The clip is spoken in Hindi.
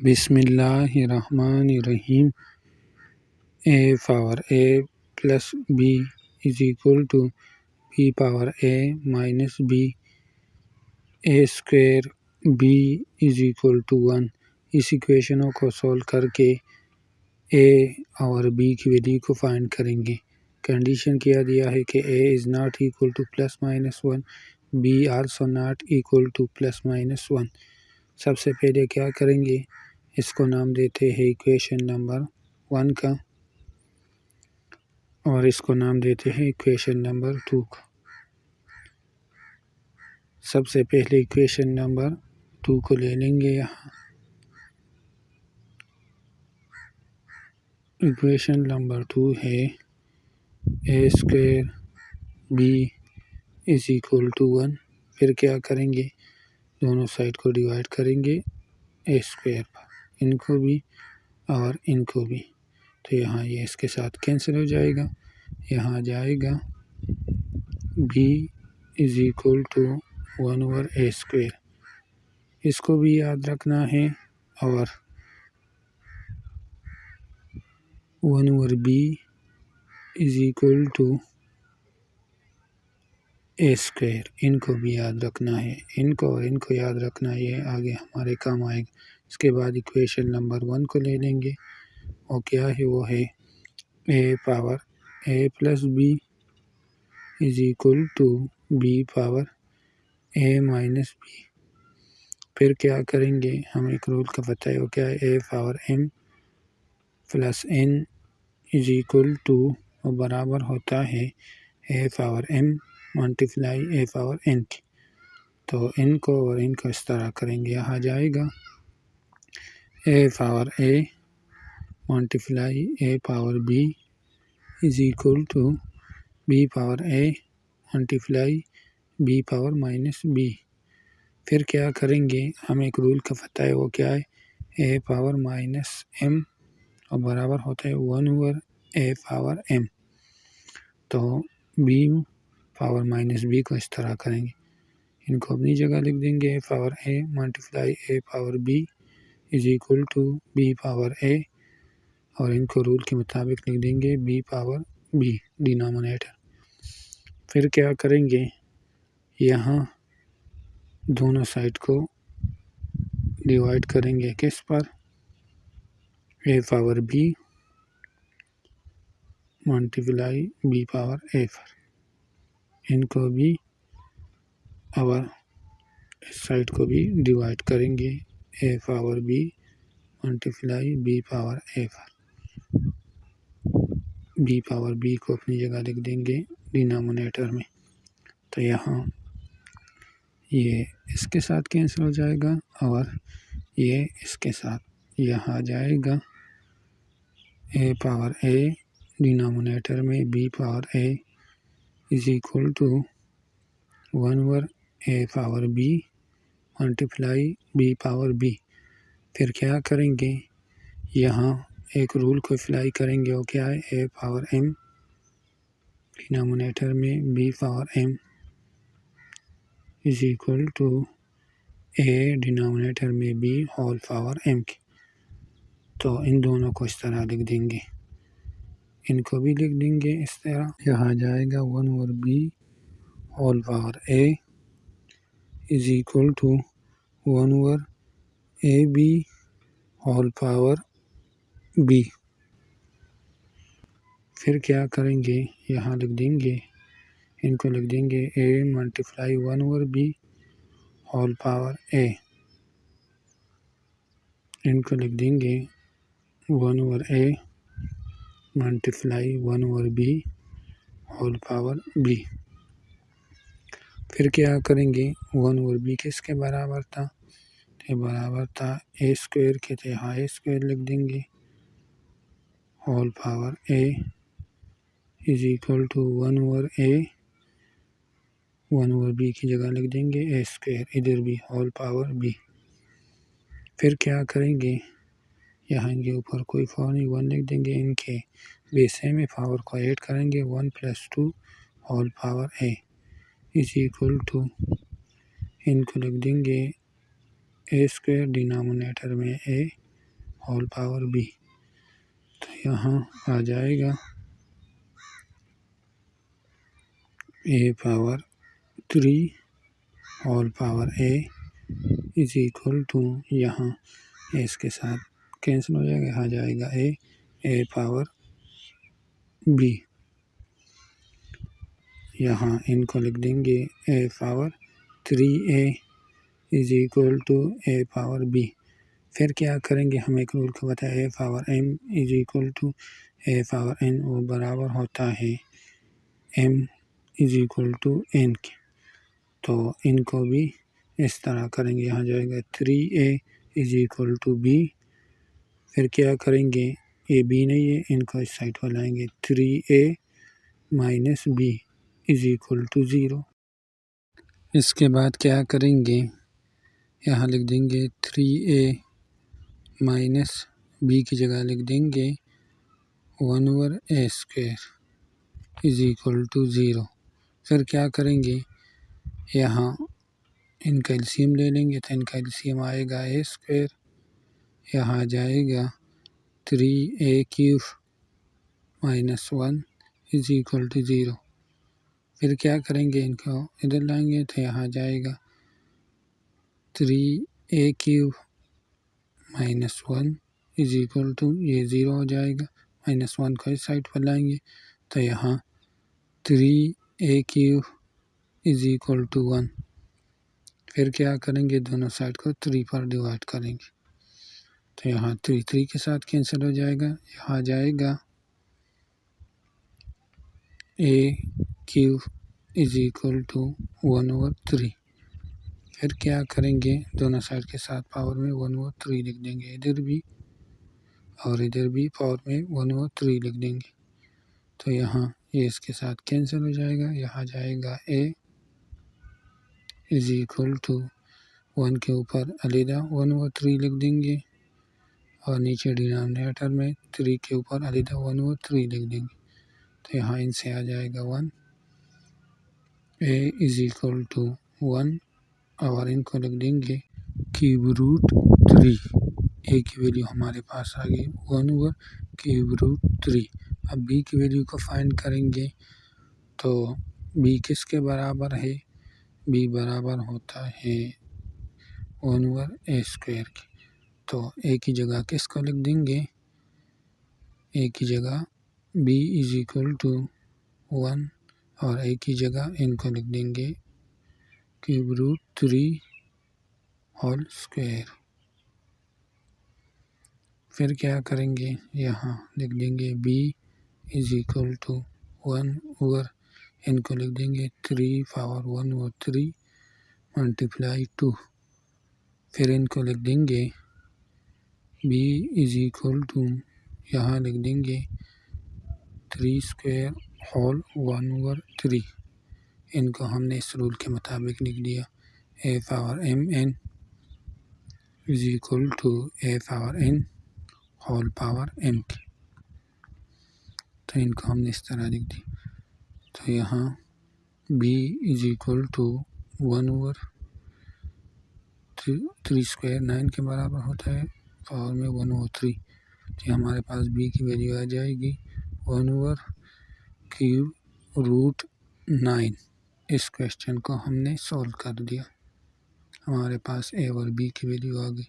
बिस्मिल्लाहिर्रहमानिर्रहीम। A power A plus B is equal to B power A minus B, A square B is equal to 1। इस इक्वेशनों को सॉल्व करके ए और बी की वैल्यू को फाइंड करेंगे। कंडीशन क्या दिया है कि A is not equal two plus minus 1, be also not equal two plus minus 1। सबसे पहले क्या करेंगे, इसको नाम देते हैं इक्वेशन नंबर 1 का, और इसको नाम देते हैं इक्वेशन नंबर 2 का। सबसे पहले इक्वेशन नंबर 2 को ले लेंगे। यहाँ इक्वेशन नंबर 2 है A square B is equal to 1। फिर क्या करेंगे, दोनों साइड को डिवाइड करेंगे ए स्क्वायर पर, इनको भी और इनको भी। तो यहाँ ये इसके साथ कैंसिल हो जाएगा, यहाँ जाएगा b is equal to 1 over a square. इसको भी याद रखना है, और 1 over b is equal to a square, इनको भी याद रखना है। इनको और इनको याद रखना है, ये आगे हमारे काम आएगा। इसके बाद इक्वेशन नंबर 1 को ले लेंगे, और क्या है, वो है ए power A plus B is equal to B power A minus B. फिर क्या करेंगे, हम एक रूल का पता है, वो क्या है, ए power M plus N is equal to, और बराबर होता है ए power M multiply A power N की। तो इनको और इनको इस तरह करेंगे, यहाँ जाएगा ए power A multiply A power B is equal to B power A multiply B power minus B. फिर क्या करेंगे, हम एक रूल का पता है, वो क्या है, ए पावर माइनस एम, और बराबर होता है 1 ओवर ए पावर एम। तो बी पावर माइनस बी को इस तरह करेंगे, इनको अपनी जगह लिख देंगे, ए power A multiply A power B is equal to B power A, और इनको रूल के मुताबिक लिख देंगे बी पावर बी डिनोमिनेटर। फिर क्या करेंगे, यहाँ दोनों साइड को डिवाइड करेंगे किस पर, A power B multiply B power A पर। इनको भी और इस साइड को भी डिवाइड करेंगे A power B multiply B power A पर। बी पावर बी को अपनी जगह लिख देंगे डिनोमिनेटर में। तो यहाँ ये इसके साथ कैंसिल हो जाएगा, और ये इसके साथ, यहाँ जाएगा ए पावर ए डिनोमिनेटर में b power a is equal to 1 over A power B multiply B power b. फिर क्या करेंगे, यहाँ एक रूल को अप्लाई करेंगे, वो क्या है, ए पावर एम डिनोमिनेटर में b power m is equal to a denominator में बी होल पावर एम की। तो इन दोनों को इस तरह लिख देंगे, इनको भी लिख देंगे इस तरह। यहाँ जाएगा 1 over b whole power a is equal to 1 over a b whole power b. फिर क्या करेंगे, यहाँ लिख देंगे, इनको लिख देंगे a multiply 1 over b whole power a, इनको लिख देंगे 1 over a multiply 1 over b whole power b. फिर क्या करेंगे, 1 ओवर बी किसके बराबर था, तो बराबर था ए स्क्वायर के, थे यहाँ ए स्क्वायर लिख देंगे whole power a is equal to 1 over a, 1 over b की जगह लिख देंगे ए स्क्वायर, इधर भी होल पावर बी। फिर क्या करेंगे, यहाँ इनके ऊपर कोई पावर नहीं, 1 लिख देंगे, इनके बेसे में पावर को ऐड करेंगे 1 + 2 whole power a is equal to, इनको लिख देंगे ए स्क्वायर डिनोमिनेटर में ए होल पावर बी। तो यहाँ आ जाएगा ए power 3 whole power a is equal to, यहाँ इसके साथ कैंसिल हो जाएगा, आ जाएगा ए पावर बी। यहाँ इनको लिख देंगे ए power 3a is equal to a power b. फिर क्या करेंगे, हम एक रूल को बताया, a power m is equal to a power n, वो बराबर होता है m is equal to n के। तो इनको भी इस तरह करेंगे, यहाँ जाएगा 3a is equal to b। फिर क्या करेंगे, ये b नहीं है, इनको इस साइड पर लाएंगे, 3a minus b is equal to 0। इसके बाद क्या करेंगे, यहाँ लिख देंगे 3a माइनस b की जगह लिख देंगे 1/a² इज इक्वल टू 0। फिर क्या करेंगे, यहाँ इनका एलसीएम ले लेंगे, तो इनका एलसीएम आएगा a², यहाँ जाएगा 3a³ minus 1 is equal to 0। फिर क्या करेंगे, इनको इधर लाएंगे, तो यहाँ जाएगा 3a³ minus 1 is equal to, ये 0 हो जाएगा, माइनस 1 को इस साइड पर लाएंगे, तो यहाँ 3a³ इज इक्वल टू 1। फिर क्या करेंगे, दोनों साइड को 3 पर डिवाइड करेंगे, तो यहाँ 3 के साथ कैंसिल हो जाएगा, यहाँ जाएगा a³ इज इक्वल टू 1/3। फिर क्या करेंगे, दोनों साइड के साथ पावर में 1/3 लिख देंगे, इधर भी और इधर भी पावर में 1/3 लिख देंगे, तो यहाँ ये इसके साथ कैंसिल हो जाएगा, यहाँ जाएगा a इज इक्वल टू 1 के ऊपर अलग 1/3 लिख देंगे, और नीचे डिनोमिनेटर में 3 के ऊपर अलग 1/3 लिख देंगे, तो यहाँ इनसे आ जाएगा 1, a इज इक्वल टू 1, और इनको लिख देंगे √3। a की वैल्यू हमारे पास आ गई 1/√3। अब b की वैल्यू को फाइंड करेंगे, तो b किसके बराबर है, b बराबर होता है 1/a² के। तो a की जगह किसको लिख देंगे, a की जगह b इज इक्वल टू 1, और a की जगह इनको लिख देंगे √3 होल स्क्वायर। फिर क्या करेंगे, यहाँ लिख देंगे b is equal to 1 over, इनको लिख देंगे 3 पावर 1/3 मल्टीप्लाई 2। फिर इनको लिख देंगे b इज इक्वल टू, यहाँ लिख देंगे 3² होल 1/3। इनको हमने इस रूल के मुताबिक लिख दिया, a power mn is equal to a power n whole power m के। तो इनको हमने इस तरह लिख दी, तो यहाँ b इज इक्वल टू 1/3² 9 के बराबर होता है, पावर में 1/3, तो हमारे पास b की वैल्यू आ जाएगी 1/3√9। इस क्वेश्चन को हमने सॉल्व कर दिया, हमारे पास a और b की वैल्यू आ गई।